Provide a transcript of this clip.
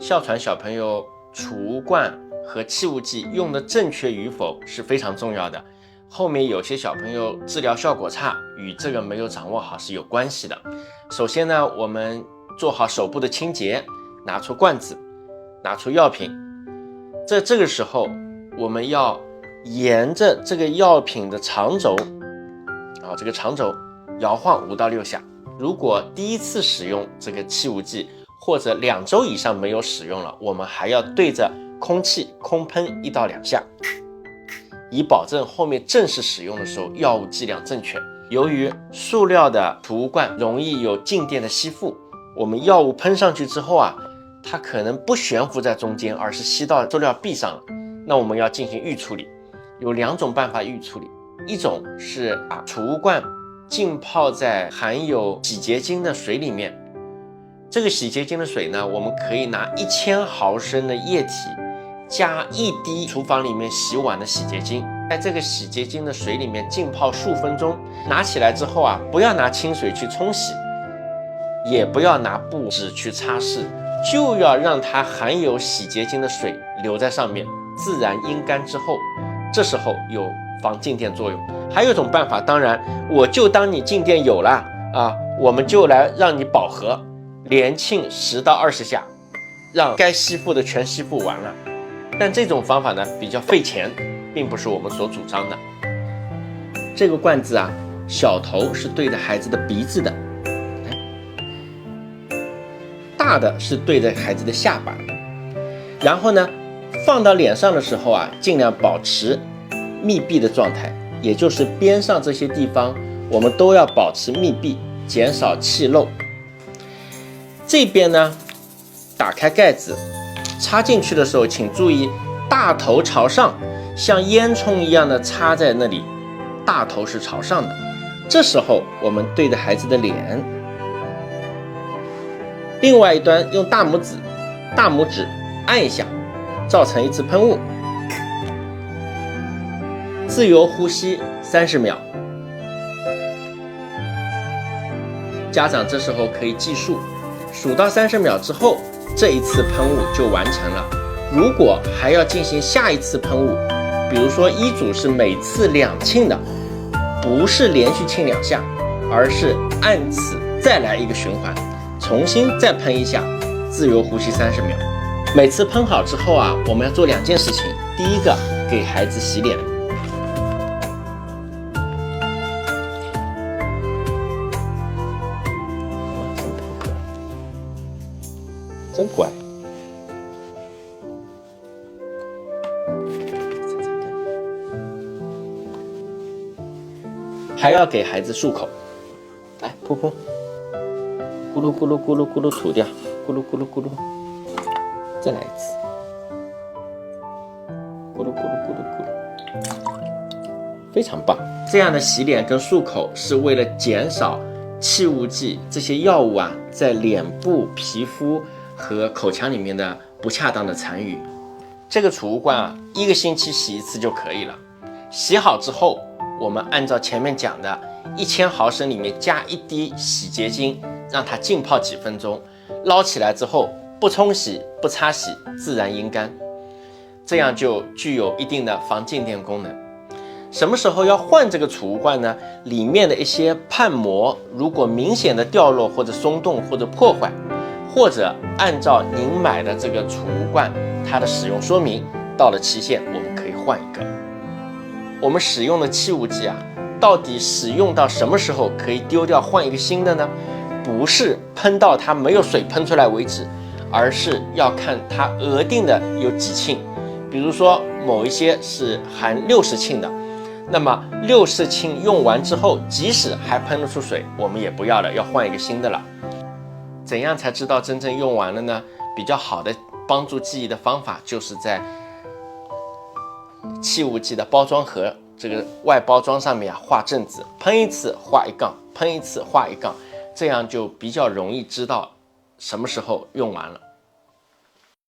哮喘小朋友储物罐和气雾剂用的正确与否是非常重要的。后面有些小朋友治疗效果差，与这个没有掌握好是有关系的。首先呢，我们做好手部的清洁，拿出罐子，拿出药品。这个时候，我们要沿着这个药品的长轴，这个长轴摇晃5到6下。如果第一次使用这个气雾剂，或者2周以上没有使用了，我们还要对着空气空喷1到2下，以保证后面正式使用的时候药物剂量正确。由于塑料的储物罐容易有静电的吸附，我们药物喷上去之后它可能不悬浮在中间，而是吸到塑料壁上了。那我们要进行预处理，有2种办法预处理。一种是把储物罐浸泡在含有洗洁精的水里面。这个洗洁精的水呢，我们可以拿1000毫升的液体加1滴厨房里面洗碗的洗洁精，在这个洗洁精的水里面浸泡数分钟。拿起来之后不要拿清水去冲洗，也不要拿布纸去擦拭，就要让它含有洗洁精的水留在上面，自然阴干之后，这时候有防静电作用。还有一种办法，当然我就当你静电有了我们就来让你饱和，连沁10到20下，让该吸附的全吸附完了。但这种方法呢比较费钱，并不是我们所主张的。这个罐子小头是对着孩子的鼻子的，大的是对着孩子的下巴。然后呢，放到脸上的时候尽量保持密闭的状态，也就是边上这些地方我们都要保持密闭，减少气漏。这边呢，打开盖子，插进去的时候请注意大头朝上，像烟囱一样的插在那里，大头是朝上的。这时候我们对着孩子的脸，另外一端用大拇指按一下，造成一次喷雾，自由呼吸30秒。家长这时候可以计数，数到30秒之后，这一次喷雾就完成了。如果还要进行下一次喷雾，比如说医嘱是每次2沁的，不是连续沁2下，而是按此再来一个循环，重新再喷一下，自由呼吸30秒。每次喷好之后我们要做2件事情。第一个，给孩子洗脸。真乖。还要给孩子漱口，来噗噗，咕噜咕噜咕噜咕噜吐掉，咕噜咕噜咕噜，再来一次，咕噜咕噜咕噜咕噜，非常棒。这样的洗脸跟漱口是为了减少气雾剂这些药物在脸部、皮肤和口腔里面的不恰当的残余。这个储物罐1个星期洗1次就可以了。洗好之后，我们按照前面讲的1000毫升里面加1滴洗洁精，让它浸泡几分钟，捞起来之后不冲洗不擦洗，自然阴干，这样就具有一定的防静电功能。什么时候要换这个储物罐呢？里面的一些判膜如果明显的掉落或者松动或者破坏，或者按照您买的这个储物罐它的使用说明到了期限，我们可以换一个。我们使用的气雾剂到底使用到什么时候可以丢掉换一个新的呢？不是喷到它没有水喷出来为止，而是要看它额定的有几沁。比如说某一些是含60沁的，那么60沁用完之后，即使还喷得出水，我们也不要了，要换一个新的了。怎样才知道真正用完了呢？比较好的帮助记忆的方法，就是在气雾剂的包装盒这个外包装上面画正字，喷1次画1杠，喷1次画1杠，这样就比较容易知道什么时候用完了。